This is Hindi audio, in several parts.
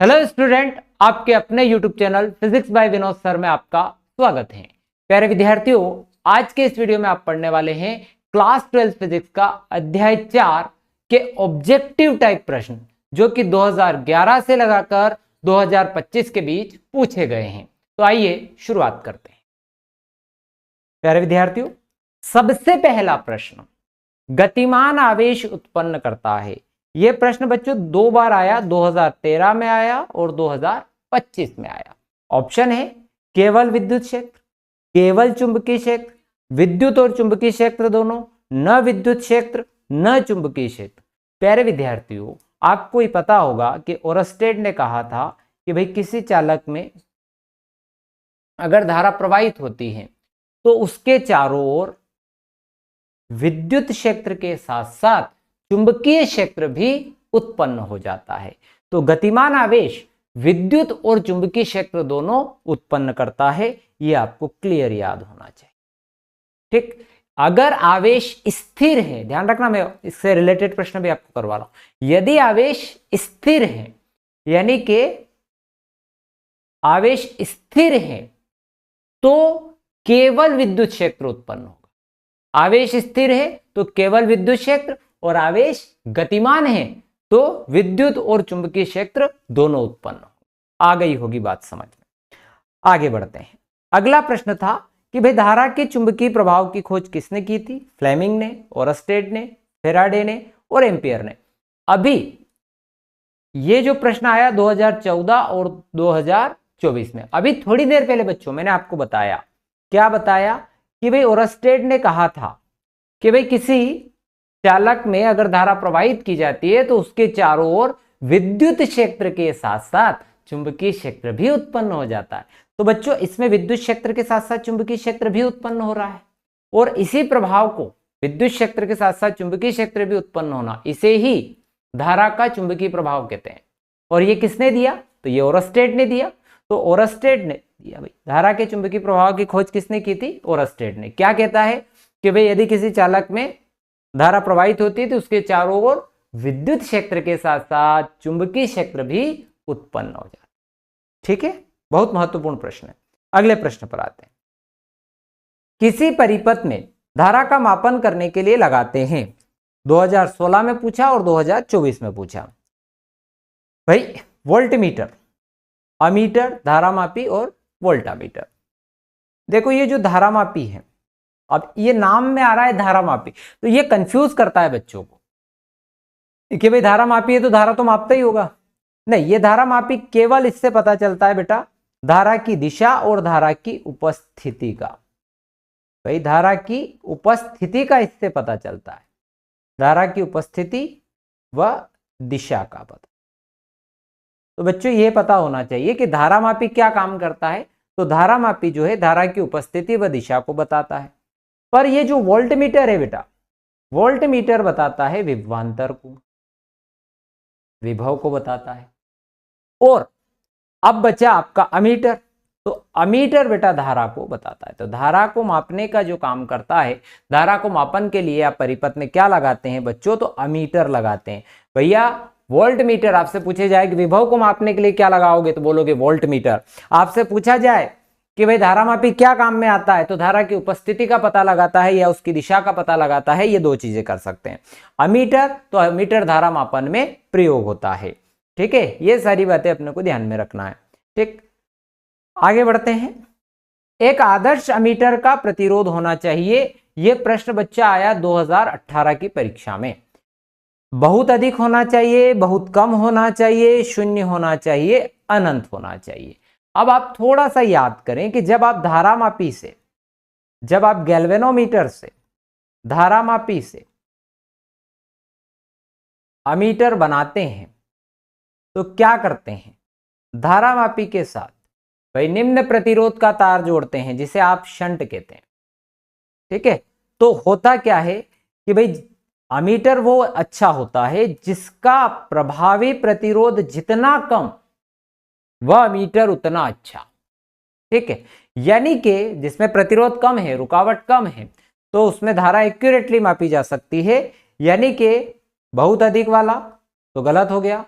हेलो स्टूडेंट, आपके अपने YouTube channel physics bye Vinod sir में आपका स्वागत है। प्यारे विद्यार्थियों, आज के इस वीडियो में आप पढ़ने वाले हैं क्लास 12 फिजिक्स का अध्याय 4 के ऑब्जेक्टिव टाइप प्रश्न, जो कि 2011 से लगाकर 2025 के बीच पूछे गए हैं। तो आइए शुरुआत करते हैं। प्यारे विद्यार्थियों, सबसे पहला प्रश्न, गतिमान आवेश उत्पन्न करता है। यह प्रश्न बच्चों दो बार आया, 2013 में आया और 2025 में आया। ऑप्शन है केवल विद्युत क्षेत्र, केवल चुंबकीय क्षेत्र, विद्युत और चुंबकीय क्षेत्र दोनों, न विद्युत क्षेत्र न चुंबकीय क्षेत्र। प्यारे विद्यार्थियों, आपको ही पता होगा कि ओरस्टेड ने कहा था कि भाई किसी चालक में अगर धारा प्रवाहित होती है तो उसके चारों ओर विद्युत क्षेत्र के साथ साथ चुंबकीय क्षेत्र भी उत्पन्न हो जाता है। तो गतिमान आवेश विद्युत और चुंबकीय क्षेत्र दोनों उत्पन्न करता है, यह आपको क्लियर याद होना चाहिए। ठीक, अगर आवेश स्थिर है, ध्यान रखना, मैं इससे रिलेटेड प्रश्न भी आपको करवा रहा हूं। यदि आवेश स्थिर है, यानी कि आवेश स्थिर है, तो केवल विद्युत क्षेत्र उत्पन्न होगा। आवेश स्थिर है तो केवल विद्युत क्षेत्र, और आवेश गतिमान है तो विद्युत और चुंबकीय क्षेत्र दोनों उत्पन्न हो। आ गई होगी बात समझ में। आगे बढ़ते हैं। अगला प्रश्न था कि भाई धारा के चुंबकीय प्रभाव की खोज किसने की थी? फ्लेमिंग ने, ओरस्टेड ने, फेराडे ने और एम्पियर ने। अभी ये जो प्रश्न आया 2014 और 2024 में, अभी थोड़ी देर पहले बच्चों मैंने आपको बताया, क्या बताया कि भाई ओरस्टेड ने कहा था कि भाई किसी चालक में अगर धारा प्रवाहित की जाती है तो उसके चारों ओर विद्युत क्षेत्र के साथ साथ चुंबकीय क्षेत्र भी उत्पन्न हो जाता है। तो बच्चों, इसमें विद्युत क्षेत्र के साथ साथ चुंबकीय क्षेत्र भी उत्पन्न हो रहा है, और इसी प्रभाव को, विद्युत क्षेत्र के साथ साथ चुंबकीय क्षेत्र भी उत्पन्न होना, इसे ही धारा का चुंबकीय प्रभाव कहते हैं। और ये किसने दिया? तो ये ओरस्टेड ने दिया। तो ओरस्टेड ने दिया भाई धारा के चुंबकीय प्रभाव की खोज किसने की थी? ओरस्टेड ने। क्या कहता है कि भाई यदि किसी चालक में धारा प्रवाहित होती है तो उसके चारों ओर विद्युत क्षेत्र के साथ साथ चुंबकीय क्षेत्र भी उत्पन्न हो जाता है। ठीक है, बहुत महत्वपूर्ण प्रश्न है। अगले प्रश्न पर आते हैं। किसी परिपथ में धारा का मापन करने के लिए लगाते हैं। 2016 में पूछा और 2024 में पूछा। भाई वोल्टमीटर, अमीटर, धारामापी और वोल्टामीटर। देखो, ये जो धारामापी है, अब ये नाम में आ रहा है धारामापी, तो ये कंफ्यूज करता है बच्चों को कि भाई धारामापी है तो धारा तो मापता ही होगा। नहीं, ये धारामापी केवल इससे पता चलता है बेटा, धारा की दिशा और धारा की उपस्थिति का। भाई धारा की उपस्थिति का इससे पता चलता है, धारा की उपस्थिति व दिशा का पता। तो बच्चों, ये पता होना चाहिए कि धारामापी क्या काम करता है। तो धारामापी जो है धारा की उपस्थिति व दिशा को बताता है। पर ये जो वोल्टमीटर है बेटा, वोल्टमीटर बताता है विभवांतर को, विभव को बताता है। और अब बचा आपका अमीटर। तो अमीटर बेटा धारा को बताता है। तो धारा को मापने का जो काम करता है, धारा को मापन के लिए आप परिपथ में क्या लगाते हैं बच्चों? तो अमीटर लगाते हैं। भैया वोल्टमीटर, आपसे पूछे जाए कि विभव को मापने के लिए क्या लगाओगे, तो बोलोगे वोल्टमीटर। आपसे पूछा जाए कि भाई धारामापी क्या काम में आता है, तो धारा की उपस्थिति का पता लगाता है या उसकी दिशा का पता लगाता है। ये दो चीजें कर सकते हैं। अमीटर, तो अमीटर धारा मापन में प्रयोग होता है। ठीक है, ये सारी बातें अपने को ध्यान में रखना है। ठीक, आगे बढ़ते हैं। एक आदर्श अमीटर का प्रतिरोध होना चाहिए। यह प्रश्न बच्चा आया 2018 की परीक्षा में। बहुत अधिक होना चाहिए, बहुत कम होना चाहिए, शून्य होना चाहिए, अनंत होना चाहिए। अब आप थोड़ा सा याद करें कि जब आप धारामापी से, जब आप गैल्वेनोमीटर से, धारामापी से अमीटर बनाते हैं तो क्या करते हैं? धारामापी के साथ भाई निम्न प्रतिरोध का तार जोड़ते हैं, जिसे आप शंट कहते हैं। ठीक है, तो होता क्या है कि भाई अमीटर वो अच्छा होता है जिसका प्रभावी प्रतिरोध जितना कम, वह अमीटर उतना अच्छा। ठीक है, यानी कि जिसमें प्रतिरोध कम है, रुकावट कम है, तो उसमें धारा एक्यूरेटली मापी जा सकती है। यानी कि बहुत अधिक वाला तो गलत हो गया,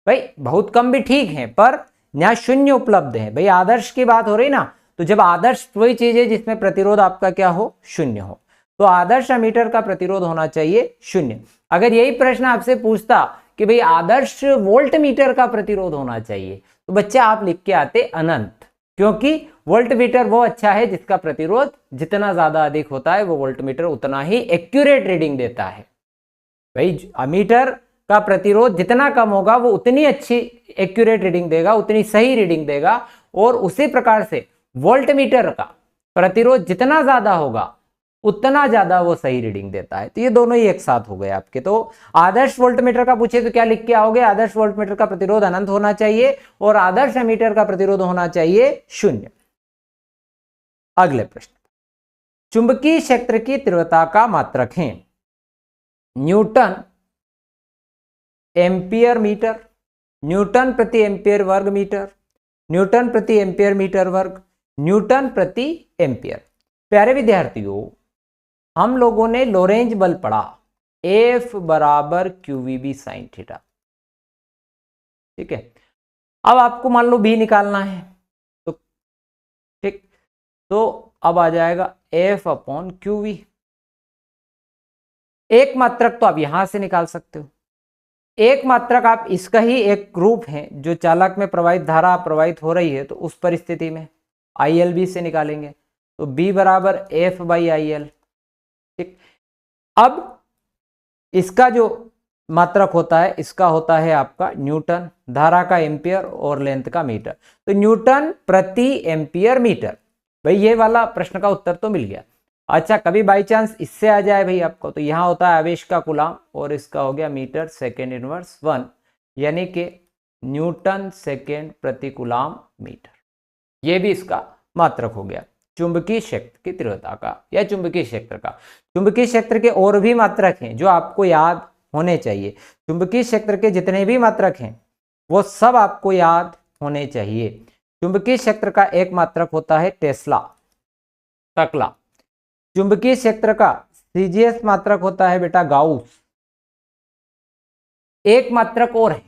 भाई बहुत कम भी ठीक है, पर यहाँ शून्य उपलब्ध है। भाई आदर्श की बात हो रही ना, तो जब आदर्श वही चीज है जिसमें प्रतिरोध आपका क्या हो, शून्य हो, तो आदर्श एमीटर का प्रतिरोध होना चाहिए शून्य। अगर यही प्रश्न आपसे पूछता कि भाई आदर्श वोल्ट मीटर का प्रतिरोध होना चाहिए, तो बच्चे आप लिख के आते अनंत, क्योंकि वोल्ट मीटर वो अच्छा है जिसका प्रतिरोध जितना ज्यादा अधिक होता है वो वोल्ट मीटर उतना ही एक्यूरेट रीडिंग देता है। भाई अमीटर का प्रतिरोध जितना कम होगा वो उतनी अच्छी एक्यूरेट रीडिंग देगा, उतनी सही रीडिंग देगा, और उसी प्रकार से वोल्ट मीटर का प्रतिरोध जितना ज्यादा होगा उतना ज्यादा वो सही रीडिंग देता है। तो ये दोनों ही एक साथ हो गए आपके। तो आदर्श वोल्टमीटर का पूछे तो क्या लिख के आओगे, आदर्श वोल्टमीटर का प्रतिरोध अनंत होना चाहिए और आदर्श एमीटर का प्रतिरोध होना चाहिए शून्य। अगले प्रश्न, चुंबकीय क्षेत्र की तीव्रता का मात्रक है न्यूटन एम्पियर मीटर, न्यूटन प्रति एम्पियर वर्ग मीटर, न्यूटन प्रति एम्पियर मीटर वर्ग, न्यूटन प्रति एम्पियर। प्यारे विद्यार्थियों, हम लोगों ने लोरेंज बल पढ़ा, F बराबर QVB साइन थीटा। ठीक है, अब आपको मान लो B निकालना है, तो ठीक, तो अब आ जाएगा F अपॉन QV। एक मात्रक तो आप यहां से निकाल सकते हो, एक मात्रक आप इसका ही एक ग्रुप है जो चालक में प्रवाहित धारा प्रवाहित हो रही है, तो उस परिस्थिति में ILB से निकालेंगे, तो B बराबर F बाई IL। ठीक, अब इसका जो मात्रक होता है इसका होता है आपका न्यूटन, धारा का एम्पियर और लेंथ का मीटर, तो न्यूटन प्रति एम्पियर मीटर। भाई ये वाला प्रश्न का उत्तर तो मिल गया। अच्छा, कभी बाई चांस इससे आ जाए भाई आपको, तो यहां होता है आवेश का कूलाम और इसका हो गया मीटर सेकेंड इनवर्स 1, यानी कि न्यूटन सेकेंड प्रति कूलाम मीटर। ये भी इसका मात्रक हो गया चुंबकीय क्षेत्र की तीव्रता का या चुंबकीय क्षेत्र का। चुंबकीय क्षेत्र के और भी मात्रक हैं जो आपको याद होने चाहिए। चुंबकीय क्षेत्र के जितने भी मात्रक हैं वो सब आपको याद होने चाहिए। चुंबकीय क्षेत्र का एक मात्रक होता है टेस्ला, तकला। चुंबकीय क्षेत्र का सीजीएस मात्रक होता है बेटा गाउस। एक मात्रक और है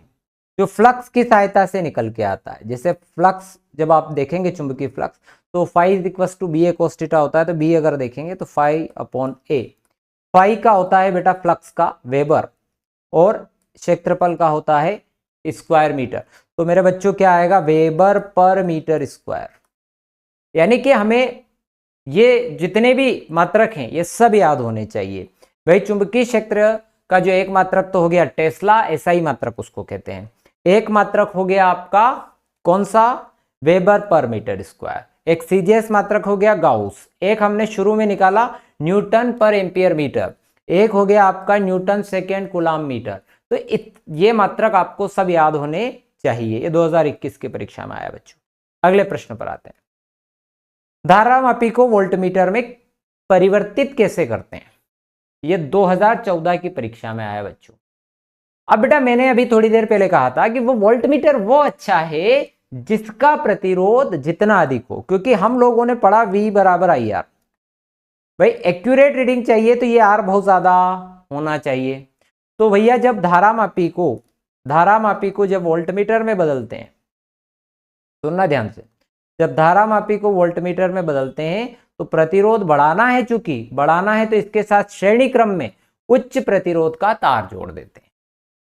जो फ्लक्स की सहायता से निकल के आता है। जैसे फ्लक्स जब आप देखेंगे चुंबकीय फ्लक्स, तो phi equals to B A cos theta होता है, तो बी अगर देखेंगे तो फाई अपॉन ए। फाई का होता है बेटा फ्लक्स का वेबर और क्षेत्रफल का होता है स्क्वायर मीटर। तो मेरे बच्चों क्या आएगा, वेबर पर मीटर स्क्वायर। यानी कि हमें ये जितने भी मात्रक हैं ये सब याद होने चाहिए। भाई चुंबकीय क्षेत्र का जो एक मात्रक तो हो गया टेस्ला, एसआई मात्रक उसको कहते हैं। एक मात्रक हो गया आपका कौन सा, वेबर पर मीटर स्क्वायर। एक सीजीएस मात्रक हो गया गाउस। एक हमने शुरू में निकाला न्यूटन पर एम्पियर मीटर। एक हो गया आपका न्यूटन सेकेंड कूलाम मीटर। तो ये मात्रक आपको सब याद होने चाहिए। ये 2021 की परीक्षा में आया बच्चों। अगले प्रश्न पर आते हैं, धारामापी को वोल्टमीटर में परिवर्तित कैसे करते हैं। ये 2014 की परीक्षा में आया बच्चों। अब बेटा मैंने अभी थोड़ी देर पहले कहा था कि वो वोल्टमीटर वो अच्छा है जिसका प्रतिरोध जितना अधिक हो, क्योंकि हम लोगों ने पढ़ा V बराबर IR। भाई एक्यूरेट रीडिंग चाहिए तो ये R बहुत ज्यादा होना चाहिए। तो भैया जब धारामापी को जब वोल्टमीटर में बदलते हैं, सुनना ध्यान से, जब धारामापी को वोल्टमीटर में बदलते हैं तो प्रतिरोध बढ़ाना है, चूंकि बढ़ाना है तो इसके साथ श्रेणी क्रम में उच्च प्रतिरोध का तार जोड़ देते हैं।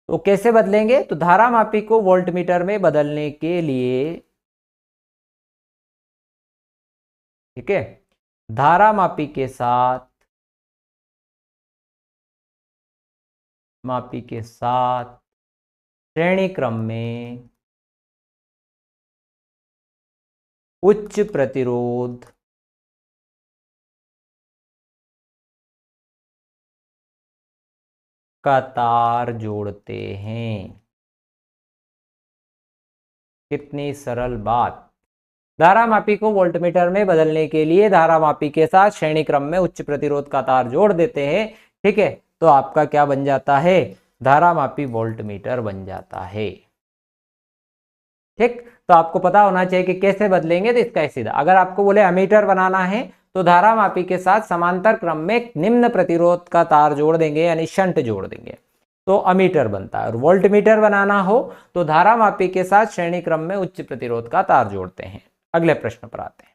तो कैसे बदलेंगे, तो धारामापी को वोल्टमीटर में बदलने के लिए, ठीक है, धारामापी के साथ श्रेणी क्रम में उच्च प्रतिरोध का तार जोड़ते हैं। कितनी सरल बात। धारामापी को वोल्टमीटर में बदलने के लिए धारामापी के साथ श्रेणी क्रम में उच्च प्रतिरोध का तार जोड़ देते हैं। ठीक है, तो आपका क्या बन जाता है, धारामापी वोल्टमीटर बन जाता है। ठीक, तो आपको पता होना चाहिए कि कैसे बदलेंगे। तो इसका सीधा, अगर आपको बोले अमीटर बनाना है तो धारामापी के साथ समांतर क्रम में निम्न प्रतिरोध का तार जोड़ देंगे, यानी शंट जोड़ देंगे। तो अमीटर बनता है, और वोल्टमीटर बनाना हो तो धारामापी के साथ श्रेणी क्रम में उच्च प्रतिरोध का तार जोड़ते हैं। अगले प्रश्न पर आते हैं।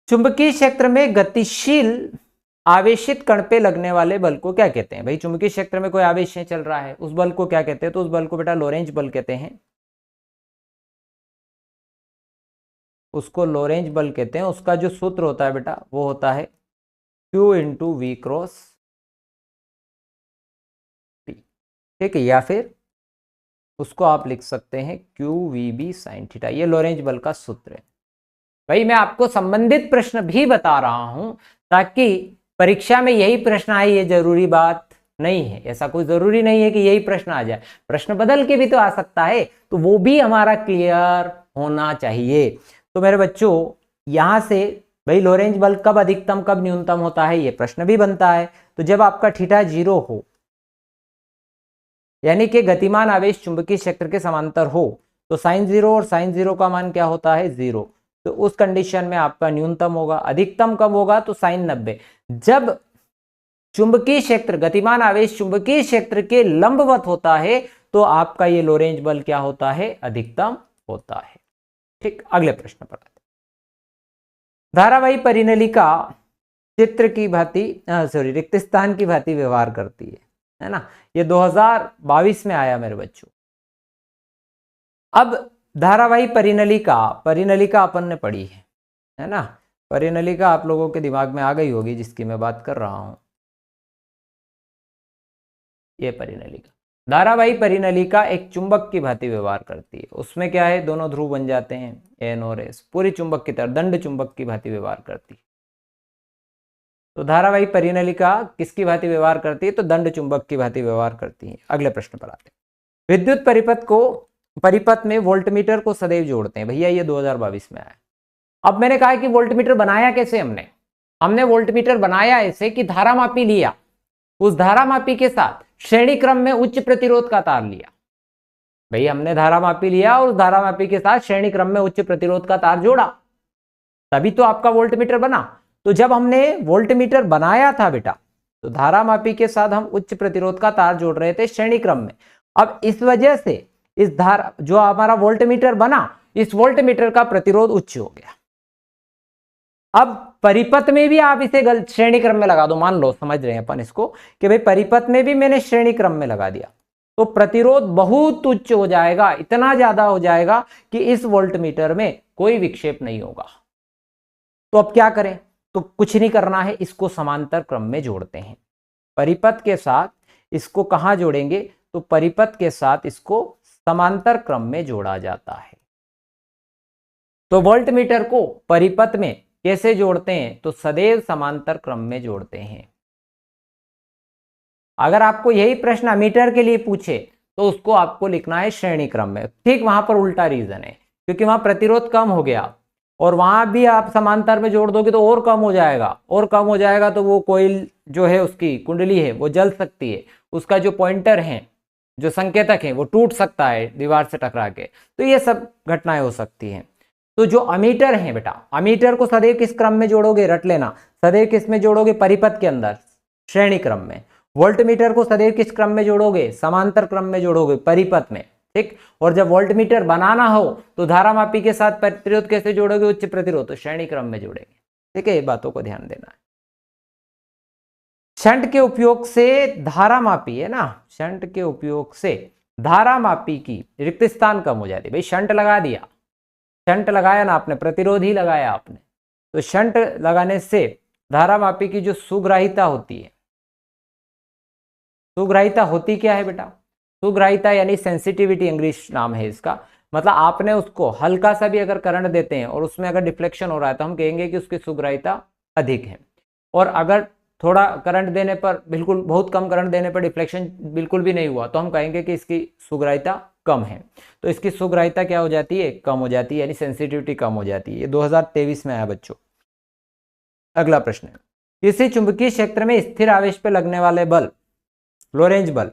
चुंबकीय क्षेत्र में गतिशील आवेशित कण पे लगने वाले बल को क्या कहते हैं? भाई चुंबकीय क्षेत्र में कोई आवेश चल रहा है, उस बल को क्या कहते हैं? तो उस बल को बेटा लोरेंज बल कहते हैं, उसको लोरेंज बल कहते हैं। उसका जो सूत्र होता है बेटा वो होता है Q into V cross P, ठीक है, या फिर उसको आप लिख सकते हैं QVB sin थीटा। ये लोरेंज बल का सूत्र है। भाई मैं आपको संबंधित प्रश्न भी बता रहा हूं ताकि परीक्षा में यही प्रश्न आए, ये जरूरी बात नहीं है। ऐसा कोई जरूरी नहीं है कि यही प्रश्न आ जाए, प्रश्न बदल के भी तो आ सकता है, तो वो भी हमारा क्लियर होना चाहिए। तो मेरे बच्चों यहां से भाई लोरेंज बल कब अधिकतम कब न्यूनतम होता है, ये प्रश्न भी बनता है। तो जब आपका थीटा 0 हो, यानी कि गतिमान आवेश चुंबकीय क्षेत्र के समांतर हो, तो साइन 0 और साइन 0 का मान क्या होता है? 0। तो उस कंडीशन में आपका न्यूनतम होगा। अधिकतम कब होगा? तो साइन 90। जब चुंबकीय क्षेत्र, गतिमान आवेश चुंबकीय क्षेत्र के लंबवत होता है तो आपका ये लोरेंज बल क्या होता है? अधिकतम होता है। ठीक, अगले प्रश्न पर आते हैं। धारावाही परिनलिका चित्र की भांति रिक्त स्थान की भांति व्यवहार करती है ना। ये 2022 में आया मेरे बच्चों। अब धारावाही परिनलिका अपन ने पढ़ी है ना। परिनलिका आप लोगों के दिमाग में आ गई होगी, जिसकी मैं बात कर रहा हूं। ये परिनलिका, धारावाही परिनलिका एक चुंबक की भांति व्यवहार करती है। उसमें क्या है? दोनों ध्रुव बन जाते हैं, N और S, पूरी चुंबक की तरह दंड चुंबक की भांति व्यवहार करती है। तो धारावाही परिनलिका किसकी भांति व्यवहार करती है? तो दंड चुंबक की भांति व्यवहार करती है। अगले प्रश्न पर आते हैं। विद्युत परिपथ में वोल्टमीटर को सदैव जोड़ते हैं। भैया ये 2022 में आया। अब मैंने कहा कि वोल्टमीटर बनाया कैसे? हमने वोल्टमीटर बनाया ऐसे कि धारामापी लिया, उस धारामापी के साथ श्रेणी क्रम में उच्च प्रतिरोध का तार लिया। भाई हमने धारामापी लिया और उस धारामापी के साथ श्रेणी क्रम में उच्च प्रतिरोध का तार जोड़ा, तभी तो आपका वोल्टमीटर बना। तो जब हमने वोल्टमीटर बनाया था बेटा, तो धारामापी के साथ हम उच्च प्रतिरोध का तार जोड़ रहे थे श्रेणी क्रम में। अब इस वजह से इस धारा जो हमारा वोल्टमीटर बना, इस वोल्टमीटर का प्रतिरोध उच्च हो गया। अब परिपथ में भी आप इसे श्रेणी क्रम में लगा दो, मान लो, समझ रहे हैं अपन इसको कि भाई परिपथ में भी मैंने श्रेणी क्रम में लगा दिया, तो प्रतिरोध बहुत उच्च हो जाएगा, इतना ज्यादा हो जाएगा कि इस वोल्टमीटर में कोई विक्षेप नहीं होगा। तो अब क्या करें? तो कुछ नहीं करना है, इसको समांतर क्रम में जोड़ते हैं। परिपथ के साथ इसको कहां जोड़ेंगे? तो परिपथ के साथ इसको समांतर क्रम में जोड़ा जाता है। तो वोल्टमीटर को परिपथ में कैसे जोड़ते हैं? तो सदैव समांतर क्रम में जोड़ते हैं। अगर आपको यही प्रश्न अमीटर के लिए पूछे तो उसको आपको लिखना है श्रेणी क्रम में। ठीक वहां पर उल्टा रीजन है, क्योंकि वहां प्रतिरोध कम हो गया और वहां भी आप समांतर में जोड़ दोगे तो और कम हो जाएगा, और कम हो जाएगा तो वो कोयल जो है, उसकी कुंडली है, वो जल सकती है, उसका जो पॉइंटर है, जो संकेतक है, वो टूट सकता है दीवार से टकरा के। तो ये सब घटनाएं हो सकती हैं। तो जो अमीटर है बेटा, अमीटर को सदैव किस क्रम में जोड़ोगे? रट लेना, सदैव किस में जोड़ोगे? परिपथ के अंदर, श्रेणी क्रम में। वोल्टमीटर को सदैव किस क्रम में जोड़ोगे? समांतर क्रम में जोड़ोगे, परिपथ में। ठीक, और जब वोल्टमीटर बनाना हो तो धारामापी के साथ प्रतिरोध कैसे जोड़ोगे? उच्च प्रतिरोध, तो श्रेणी क्रम में जोड़ेंगे। ठीक है, ये बातों को ध्यान देना है। शंट के उपयोग से धारामापी है ना, शंट के उपयोग से धारामापी की रिक्त स्थान कम हो जाती है। भाई शंट लगा दिया, शंट लगाया ना आपने, प्रतिरोध ही लगाया आपने, तो शंट लगाने से धारामापी की जो सुग्राहिता होती है, सुग्राहिता होती क्या है बेटा? सुग्राहिता यानी सेंसिटिविटी, इंग्लिश नाम है इसका। मतलब आपने उसको हल्का सा भी अगर करंट देते हैं और उसमें अगर डिफ्लेक्शन हो रहा है तो हम कहेंगे कि उसकी सुग्राहिता अधिक है। और अगर थोड़ा करंट देने पर, बिल्कुल बहुत कम करंट देने पर डिफ्लेक्शन बिल्कुल भी नहीं हुआ, तो हम कहेंगे कि इसकी सुग्राहिता कम है। तो इसकी सुग्राहिता क्या हो जाती है? कम हो जाती है, यानी सेंसिटिविटी कम हो जाती है। ये 2023 में आया बच्चों। अगला प्रश्न है, किसी चुंबकीय क्षेत्र में स्थिर आवेश पे लगने वाले बल, लोरेंज बल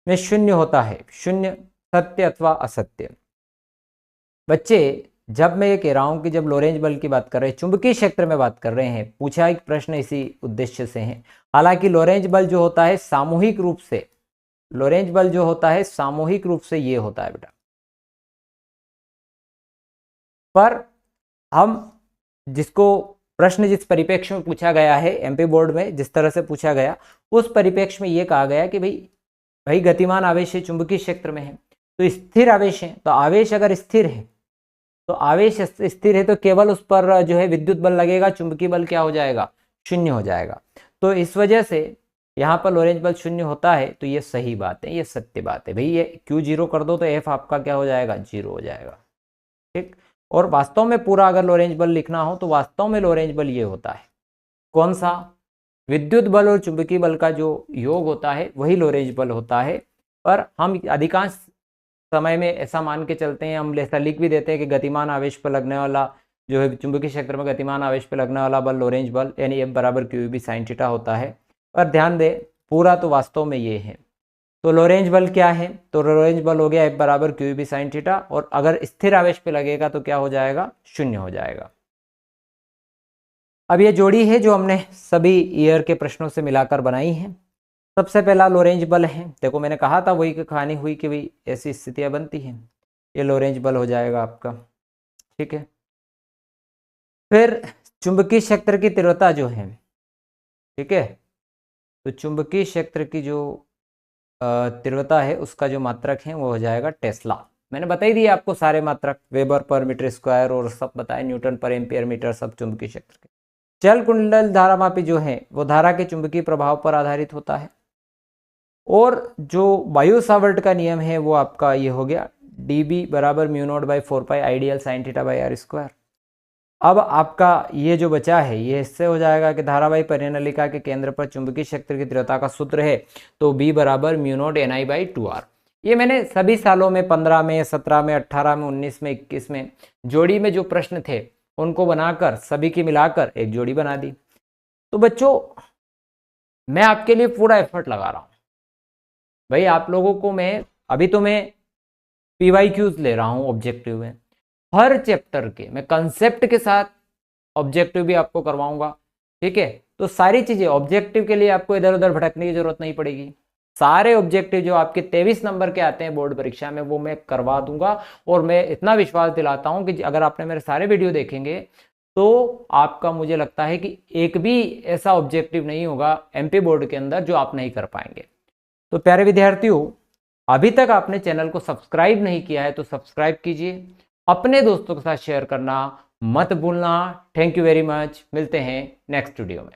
में शून्य होता है। शून्य सत्य अथवा असत्य? बच्चे जब मैं ये कह रहा हूं कि जब लोरेंज बल की बात कर रहे हैं, चुंबकीय क्षेत्र में बात कर रहे हैं, पूछा एक प्रश्न इसी उद्देश्य से है, हालांकि लोरेंज बल जो होता है सामूहिक रूप से, लोरेंज बल जो होता है सामूहिक रूप से ये होता है बेटा। पर हम जिसको प्रश्न जिस परिप्रेक्ष्य में पूछा गया है एमपी बोर्ड में, जिस तरह से पूछा गया उस परिप्रेक्ष्य में ये कहा गया कि भाई गतिमान आवेश चुंबकीय क्षेत्र में है तो स्थिर आवेश है, तो आवेश अगर स्थिर है तो आवेश स्थिर है तो केवल उस पर जो है विद्युत बल लगेगा, चुंबकीय बल क्या हो जाएगा, शून्य हो जाएगा। तो इस वजह से यहाँ पर लोरेंज बल शून्य होता है। तो ये सही बात है, ये सत्य बात है भाई। ये क्यू जीरो कर दो तो एफ आपका क्या हो जाएगा, जीरो हो जाएगा। ठीक, और वास्तव में पूरा अगर लोरेंज बल लिखना हो तो वास्तव में लोरेंज बल ये होता है, कौन सा, विद्युत बल और चुंबकीय बल का जो योग होता है वही लोरेंज बल होता है। पर हम अधिकांश समय में ऐसा मान के चलते हैं, हम ऐसा लिख भी देते हैं कि गतिमान आवेश पर लगने वाला जो है चुंबकीय क्षेत्र में गतिमान आवेश पर लगने वाला बल लोरेंज बल यानी एफ बराबर क्यू बी साइन थीटा होता है। पर ध्यान दें पूरा तो वास्तव में ये है। तो लोरेंज बल क्या है, तो लोरेंज बल हो गया एफ बराबर क्यू बी साइन थीटा, और अगर स्थिर आवेश पे लगेगा तो क्या हो जाएगा, शून्य हो जाएगा। अब ये जोड़ी है जो हमने सभी ईयर के प्रश्नों से मिलाकर बनाई है। सबसे पहला लोरेंज बल है, देखो मैंने कहा था वही कहानी हुई कि भाई ऐसी स्थितियां बनती हैं, ये लोरेंज बल हो जाएगा आपका। ठीक है, फिर चुंबकीय क्षेत्र की तीव्रता जो है, ठीक है, तो चुंबकीय क्षेत्र की जो तीव्रता है उसका जो मात्रक है वो हो जाएगा टेस्ला। मैंने बता ही दिया आपको सारे मात्रक, वेबर पर मीटर स्क्वायर और सब बताए, न्यूटन पर एम्पियर मीटर, सब चुंबकीय क्षेत्र के। चल कुंडल धारामापी जो है वो धारा के चुंबकीय प्रभाव पर आधारित होता है। और जो वायु सावर्ट का नियम है वो आपका ये हो गया dB बराबर mu naught by 4 pi ideal sine theta by R square. अब आपका ये जो बचा है ये इससे हो जाएगा कि धारावाही परिनलिका के केंद्र पर चुंबकीय क्षेत्र की तीव्रता का सूत्र है तो B बराबर mu not NI by 2R। ये मैंने सभी सालों में 15 में, 17 में, 18 में, 19 में, 21 में जोड़ी में जो प्रश्न थे उनको बनाकर सभी की मिलाकर एक जोड़ी बना दी। तो बच्चों मैं आपके लिए पूरा एफर्ट लगा रहा हूँ भाई, आप लोगों को मैं अभी तो मैं PYQs ले रहा हूँ ऑब्जेक्टिव में, हर चैप्टर के मैं कंसेप्ट के साथ ऑब्जेक्टिव भी आपको करवाऊंगा। ठीक है, तो सारी चीजें ऑब्जेक्टिव के लिए आपको इधर उधर भटकने की जरूरत नहीं पड़ेगी। सारे ऑब्जेक्टिव जो आपके 23 नंबर के आते हैं बोर्ड परीक्षा में वो मैं करवा दूंगा। और मैं इतना विश्वास दिलाता हूं कि अगर आपने मेरे सारे वीडियो देखेंगे तो आपका मुझे लगता है कि एक भी ऐसा ऑब्जेक्टिव नहीं होगा MP बोर्ड के अंदर जो आप नहीं कर पाएंगे। तो प्यारे विद्यार्थियों, अभी तक आपने चैनल को सब्सक्राइब नहीं किया है तो सब्सक्राइब कीजिए, अपने दोस्तों के साथ शेयर करना मत भूलना। थैंक यू वेरी मच, मिलते हैं नेक्स्ट वीडियो में।